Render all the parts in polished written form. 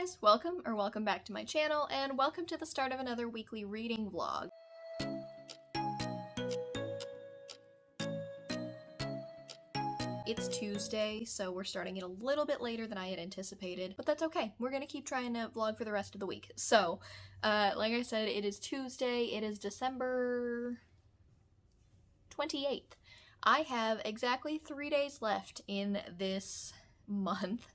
guys, welcome back to my channel, and welcome to the start of another weekly reading vlog. It's Tuesday, so we're starting it a little bit later than I had anticipated, but that's okay. We're gonna keep trying to vlog for the rest of the week. So, like I said, it is Tuesday. It is December 28th. I have exactly 3 days left in this month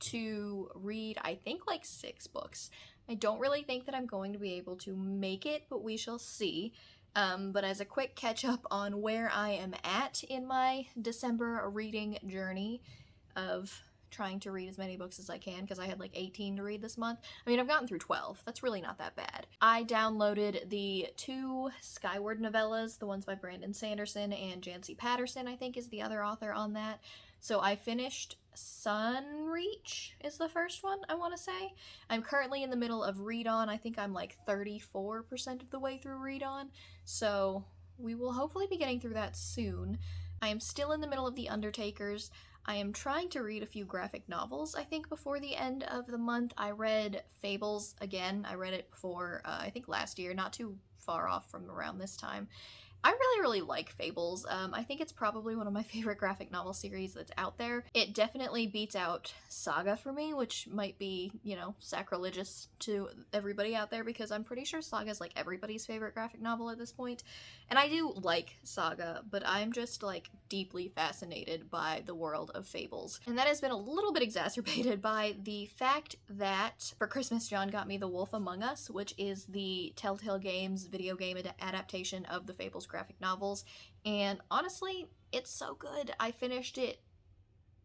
to read, I think, like 6 books. I don't really think that I'm going to be able to make it, but we shall see. But as a quick catch up on where I am at in my December reading journey of trying to read as many books as I can, because I had like 18 to read this month. I mean, I've gotten through 12. That's really not that bad. I downloaded the 2 Skyward novellas, the ones by Brandon Sanderson and Jancy Patterson, I think is the other author on that. So I finished Sunreach is the first one, I want to say. I'm currently in the middle of Read On. I think I'm like 34% of the way through Read On. So we will hopefully be getting through that soon. I am still in the middle of The Undertakers. I am trying to read a few graphic novels, I think, before the end of the month. I read Fables again. I read it before, I think last year, not too far off from around this time. I really like Fables. I think it's probably one of my favorite graphic novel series that's out there. It definitely beats out Saga for me, which might be, you know, sacrilegious to everybody out there, because I'm pretty sure Saga is like everybody's favorite graphic novel at this point. And I do like Saga, but I'm just like deeply fascinated by the world of Fables. And that has been a little bit exacerbated by the fact that for Christmas, John got me The Wolf Among Us, which is the Telltale Games video game adaptation of the Fables graphic novels, and honestly, it's so good. I finished it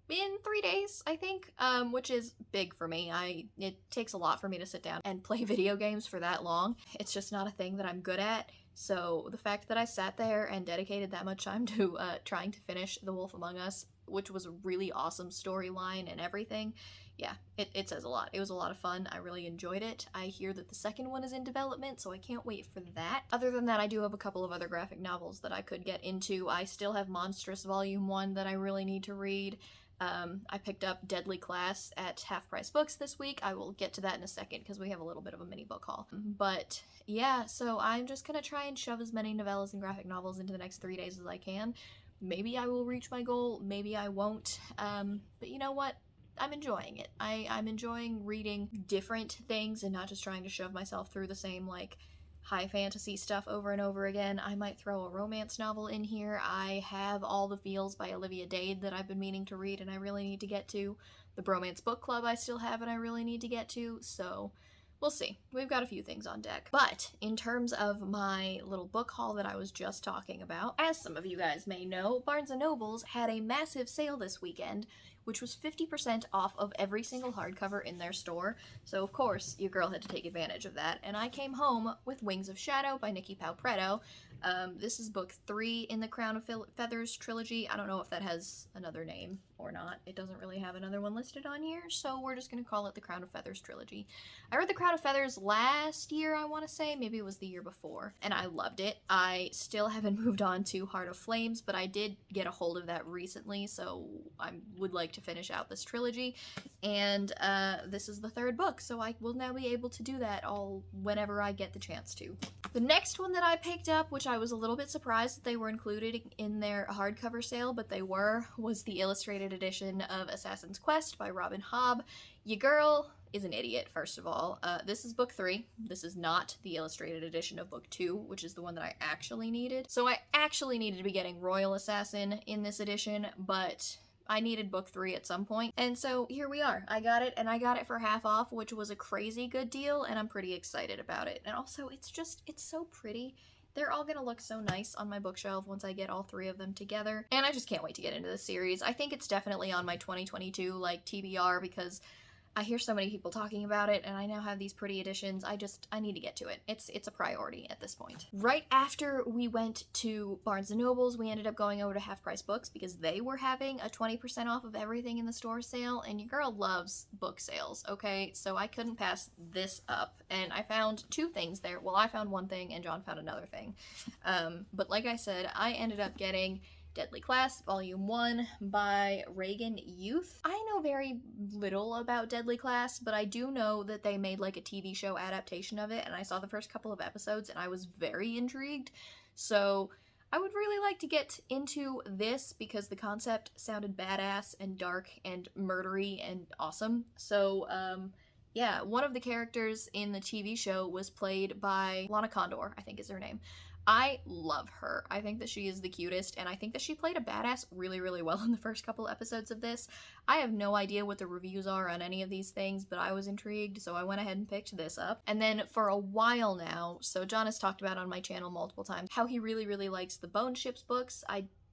in 3 days, I think, which is big for me. It takes a lot for me to sit down and play video games for that long. It's just not a thing that I'm good at. So the fact that I sat there and dedicated that much time to trying to finish The Wolf Among Us, which was a really awesome storyline and everything, yeah, it says a lot. It was a lot of fun. I really enjoyed it. I hear that the second one is in development, so I can't wait for that. Other than that, I do have a couple of other graphic novels that I could get into. I still have Monstrous Volume 1 that I really need to read. I picked up Deadly Class at Half Price Books this week. I will get to that in a second because we have a little bit of a mini book haul. But yeah, so I'm just gonna try and shove as many novellas and graphic novels into the next 3 days as I can. Maybe I will reach my goal, maybe I won't. But you know what? I'm enjoying it. I'm enjoying reading different things and not just trying to shove myself through the same, like, high fantasy stuff over and over again. I might throw a romance novel in here. I have All the Feels by Olivia Dade that I've been meaning to read and I really need to get to. The Bromance Book Club I still have and I really need to get to, so we'll see. We've got a few things on deck. But in terms of my little book haul that I was just talking about, as some of you guys may know, Barnes & Noble's had a massive sale this weekend, which was 50% off of every single hardcover in their store. So of course, your girl had to take advantage of that, and I came home with Wings of Shadow by Nikki Palpretto. This is book 3 in the Crown of Feathers trilogy. I don't know if that has another name or not. It doesn't really have another one listed on here, so we're just gonna call it the Crown of Feathers trilogy. I read the Crown of Feathers last year, I want to say. Maybe it was the year before, and I loved it. I still haven't moved on to Heart of Flames, but I did get a hold of that recently, so I would like to finish out this trilogy. And this is the 3rd book, so I will now be able to do that all whenever I get the chance to. The next one that I picked up, which I was a little bit surprised that they were included in their hardcover sale, but they were, was the illustrated edition of Assassin's Quest by Robin Hobb. Your girl is an idiot, first of all. This is book 3. This is not the illustrated edition of book 2, which is the one that I actually needed. So I actually needed to be getting Royal Assassin in this edition, but I needed book 3 at some point, and so here we are. I got it, and I got it for half off, which was a crazy good deal, and I'm pretty excited about it. And also, it's so pretty. They're all gonna look so nice on my bookshelf once I get all 3 of them together, and I just can't wait to get into this series. I think it's definitely on my 2022, like, TBR, because I hear so many people talking about it, and I now have these pretty editions. I need to get to it. It's a priority at this point. Right after we went to Barnes & Noble's, we ended up going over to Half Price Books because they were having a 20% off of everything in the store sale, and your girl loves book sales, okay? So I couldn't pass this up, and I found 2 things there. Well, I found one thing, and John found another thing. But like I said, I ended up getting Deadly Class, Volume 1 by Reagan Youth. I know very little about Deadly Class, but I do know that they made like a TV show adaptation of it, and I saw the first couple of episodes and I was very intrigued. So I would really like to get into this because the concept sounded badass and dark and murdery and awesome. So, yeah, one of the characters in the TV show was played by Lana Condor, I think is her name. I love her. I think that she is the cutest, and I think that she played a badass really, really well in the first couple episodes of this. I have no idea what the reviews are on any of these things, but I was intrigued, so I went ahead and picked this up. And then for a while now, so John has talked about on my channel multiple times how he really, really likes the Bone Ships books.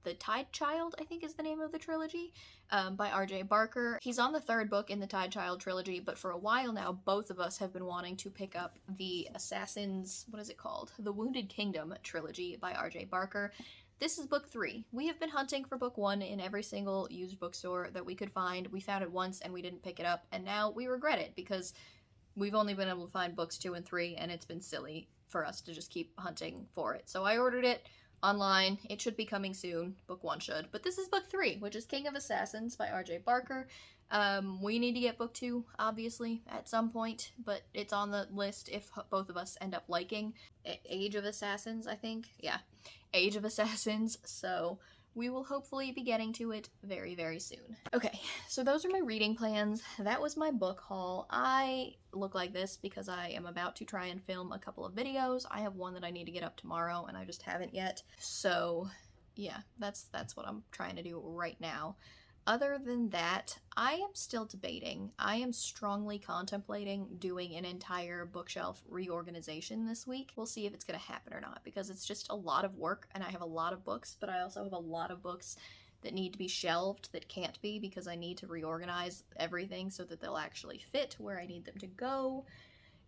The Tide Child, I think is the name of the trilogy, by R.J. Barker. He's on the third book in the Tide Child trilogy, but for a while now, both of us have been wanting to pick up the Assassin's, what is it called? The Wounded Kingdom trilogy by R.J. Barker. This is book 3. We have been hunting for book 1 in every single used bookstore that we could find. We found it once and we didn't pick it up, and now we regret it because we've only been able to find books 2 and 3, and it's been silly for us to just keep hunting for it. So I ordered it online. It should be coming soon. Book 1 should. But this is book 3, which is King of Assassins by R.J. Barker. We need to get book 2, obviously, at some point, but it's on the list if both of us end up liking Age of Assassins, I think. Yeah, Age of Assassins. So we will hopefully be getting to it very, very soon. Okay, so those are my reading plans. That was my book haul. I look like this because I am about to try and film a couple of videos. I have one that I need to get up tomorrow and I just haven't yet. So yeah, that's what I'm trying to do right now. Other than that, I am still debating. I am strongly contemplating doing an entire bookshelf reorganization this week. We'll see if it's going to happen or not, because it's just a lot of work, and I have a lot of books, but I also have a lot of books that need to be shelved that can't be because I need to reorganize everything so that they'll actually fit where I need them to go.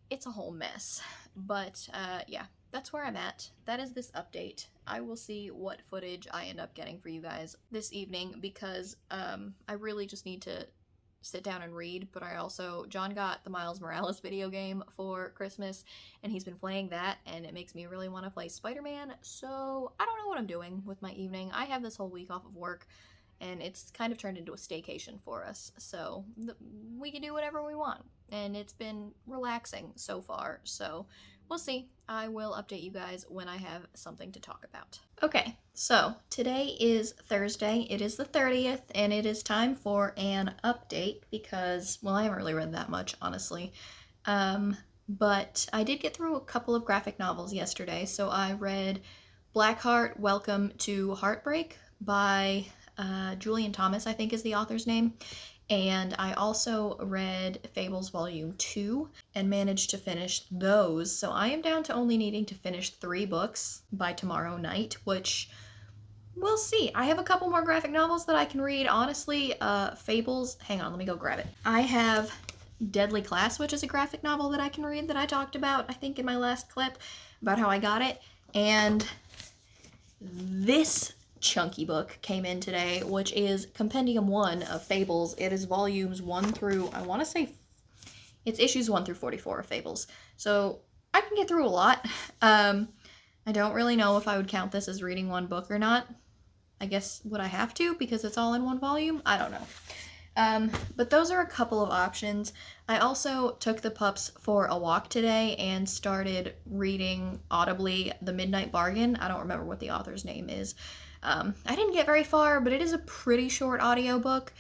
It's a whole mess, but yeah, that's where I'm at. That is this update. I will see what footage I end up getting for you guys this evening because I really just need to sit down and read, but John got the Miles Morales video game for Christmas, and he's been playing that, and it makes me really want to play Spider-Man, so I don't know what I'm doing with my evening. I have this whole week off of work, and it's kind of turned into a staycation for us, so we can do whatever we want, and it's been relaxing so far, so we'll see. I will update you guys when I have something to talk about. Okay, so today is Thursday. It is the 30th, and it is time for an update because, well, I haven't really read that much, honestly. But I did get through a couple of graphic novels yesterday. So I read Blackheart, Welcome to Heartbreak by Julian Thomas, I think is the author's name. And I also read Fables Volume 2 and managed to finish those. So I am down to only needing to finish 3 books by tomorrow night, which we'll see. I have a couple more graphic novels that I can read. Honestly, Fables, hang on, let me go grab it. I have Deadly Class, which is a graphic novel that I can read that I talked about, I think, in my last clip about how I got it. And this chunky book came in today, which is Compendium 1 of Fables. It is volumes 1 through, I want to say, it's issues 1 through 44 of Fables. So I can get through a lot. I don't really know if I would count this as reading one book or not. I guess would I have to because it's all in one volume? I don't know. But those are a couple of options. I also took the pups for a walk today and started reading audibly The Midnight Bargain. I don't remember what the author's name is. I didn't get very far, but it is a pretty short audiobook.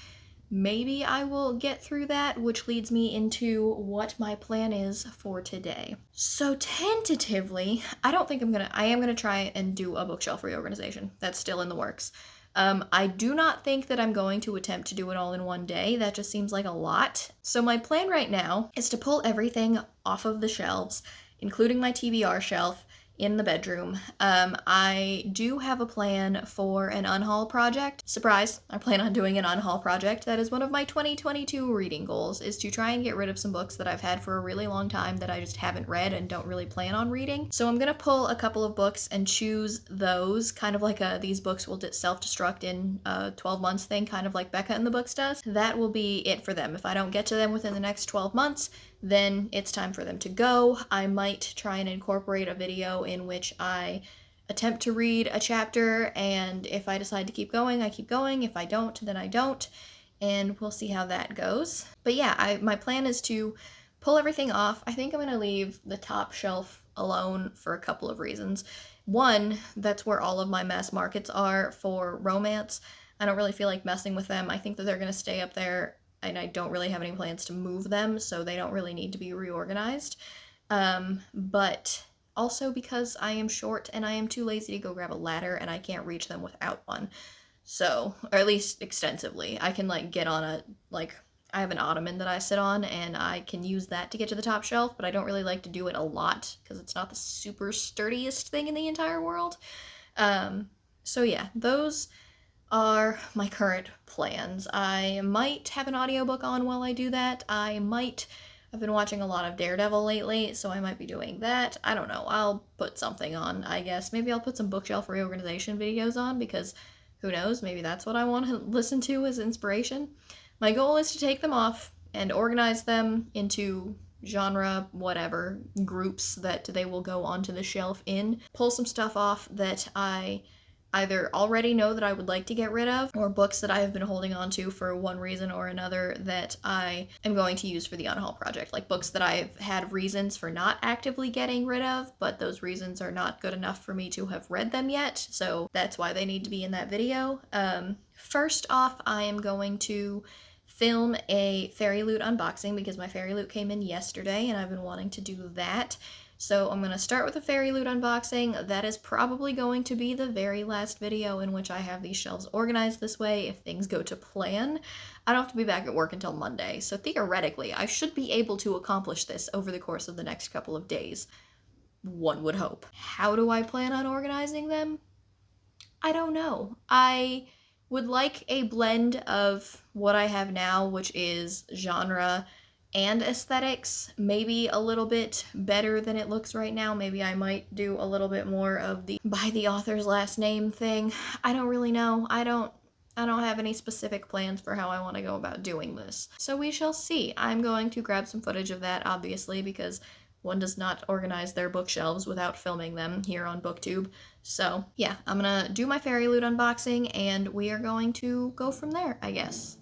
Maybe I will get through that, which leads me into what my plan is for today. So tentatively, I am gonna try and do a bookshelf reorganization. That's still in the works. I do not think that I'm going to attempt to do it all in one day. That just seems like a lot. So my plan right now is to pull everything off of the shelves, including my TBR shelf, in the bedroom. I do have a plan for an unhaul project. Surprise, I plan on doing an unhaul project. That is one of my 2022 reading goals, is to try and get rid of some books that I've had for a really long time that I just haven't read and don't really plan on reading. So I'm gonna pull a couple of books and choose those, kind of like these books will self-destruct in a 12 months thing, kind of like Becca in the Books does. That will be it for them. If I don't get to them within the next 12 months, then it's time for them to go. I might try and incorporate a video in which I attempt to read a chapter, and if I decide to keep going, I keep going. If I don't, then I don't, and we'll see how that goes. But yeah, my plan is to pull everything off. I think I'm going to leave the top shelf alone for a couple of reasons. One, that's where all of my mass markets are for romance. I don't really feel like messing with them. I think that they're going to stay up there, and I don't really have any plans to move them, so they don't really need to be reorganized. But also because I am short and I am too lazy to go grab a ladder and I can't reach them without one. So, or at least extensively. I can like get on I have an ottoman that I sit on and I can use that to get to the top shelf, but I don't really like to do it a lot because it's not the super sturdiest thing in the entire world. So yeah, those are my current plans. I might have an audiobook on while I do that. I've been watching a lot of Daredevil lately, so I might be doing that. I don't know. I'll put something on, I guess. Maybe I'll put some bookshelf reorganization videos on because who knows? Maybe that's what I want to listen to as inspiration. My goal is to take them off and organize them into genre whatever groups that they will go onto the shelf in. Pull some stuff off that I either already know that I would like to get rid of, or books that I have been holding on to for one reason or another that I am going to use for the Unhaul project. Like books that I've had reasons for not actively getting rid of, but those reasons are not good enough for me to have read them yet, so that's why they need to be in that video. First off, I am going to film a Fairy Loot unboxing because my Fairy Loot came in yesterday and I've been wanting to do that. So I'm going to start with a Fairy Loot unboxing. That is probably going to be the very last video in which I have these shelves organized this way if things go to plan. I don't have to be back at work until Monday, so theoretically I should be able to accomplish this over the course of the next couple of days. One would hope. How do I plan on organizing them? I don't know. I would like a blend of what I have now, which is genre and aesthetics, maybe a little bit better than it looks right now. Maybe I might do a little bit more of the by the author's last name thing. I don't really know. I don't have any specific plans for how I want to go about doing this. So we shall see. I'm going to grab some footage of that, obviously, because one does not organize their bookshelves without filming them here on BookTube. So yeah, I'm gonna do my Fairy Loot unboxing and we are going to go from there, I guess.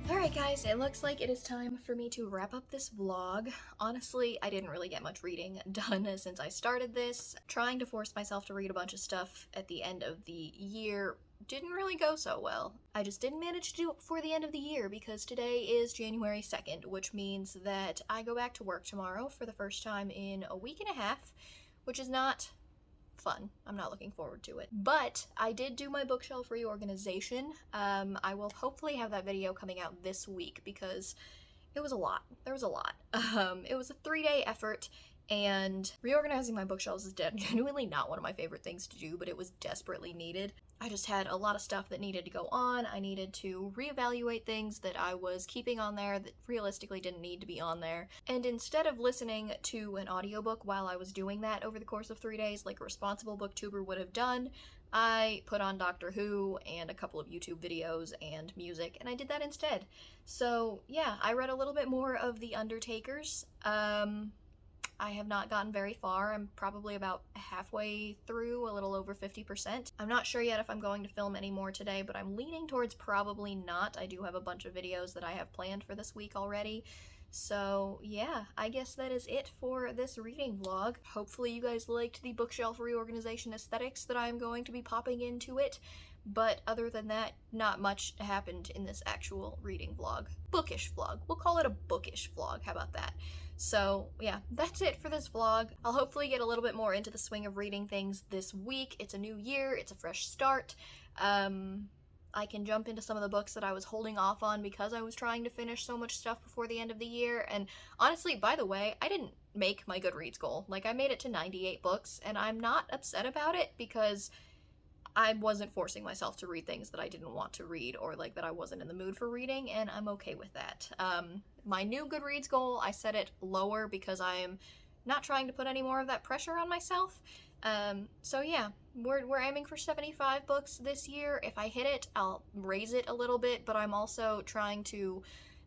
Alright guys, it looks like it is time for me to wrap up this vlog. Honestly, I didn't really get much reading done since I started this. Trying to force myself to read a bunch of stuff at the end of the year didn't really go so well. I just didn't manage to do it before the end of the year because today is January 2nd, which means that I go back to work tomorrow for the first time in a week and a half, which is not fun. I'm not looking forward to it. But I did do my bookshelf reorganization. I will hopefully have that video coming out this week because it was a lot. There was a lot. It was a 3-day effort, and reorganizing my bookshelves is genuinely not one of my favorite things to do, but it was desperately needed. I just had a lot of stuff that needed to go on. I needed to reevaluate things that I was keeping on there that realistically didn't need to be on there. And instead of listening to an audiobook while I was doing that over the course of 3 days like a responsible booktuber would have done, I put on Doctor Who and a couple of YouTube videos and music, and I did that instead. So yeah, I read a little bit more of The Undertakers. I have not gotten very far. I'm probably about halfway through, a little over 50%. I'm not sure yet if I'm going to film any more today, but I'm leaning towards probably not. I do have a bunch of videos that I have planned for this week already. So yeah, I guess that is it for this reading vlog. Hopefully you guys liked the bookshelf reorganization aesthetics that I'm going to be popping into it. But other than that, not much happened in this actual reading vlog. Bookish vlog. We'll call it a bookish vlog. How about that? So yeah, that's it for this vlog. I'll hopefully get a little bit more into the swing of reading things this week. It's a new year. It's a fresh start. I can jump into some of the books that I was holding off on because I was trying to finish so much stuff before the end of the year. And honestly, by the way, I didn't make my Goodreads goal. Like, I made it to 98 books, and I'm not upset about it because I wasn't forcing myself to read things that I didn't want to read or like that I wasn't in the mood for reading, and I'm okay with that. My new Goodreads goal, I set it lower because I am not trying to put any more of that pressure on myself. So yeah, we're aiming for 75 books this year. If I hit it, I'll raise it a little bit, but I'm also trying to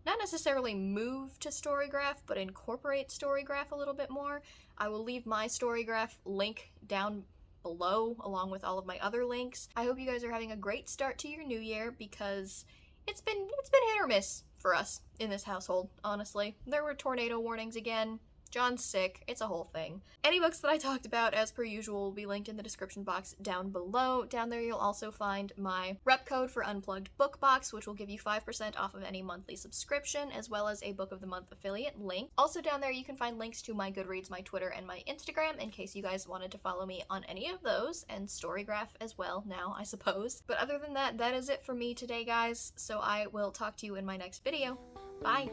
not necessarily move to Storygraph, but incorporate Storygraph a little bit more. I will leave my Storygraph link down below along with all of my other links. I hope you guys are having a great start to your new year because it's been hit or miss for us in this household, honestly. There were tornado warnings again. John's sick. It's a whole thing. Any books that I talked about, as per usual, will be linked in the description box down below. Down there you'll also find my rep code for Unplugged Book Box, which will give you 5% off of any monthly subscription, as well as a Book of the Month affiliate link. Also down there you can find links to my Goodreads, my Twitter, and my Instagram in case you guys wanted to follow me on any of those, and Storygraph as well now, I suppose. But other than that, that is it for me today, guys, so I will talk to you in my next video. Bye!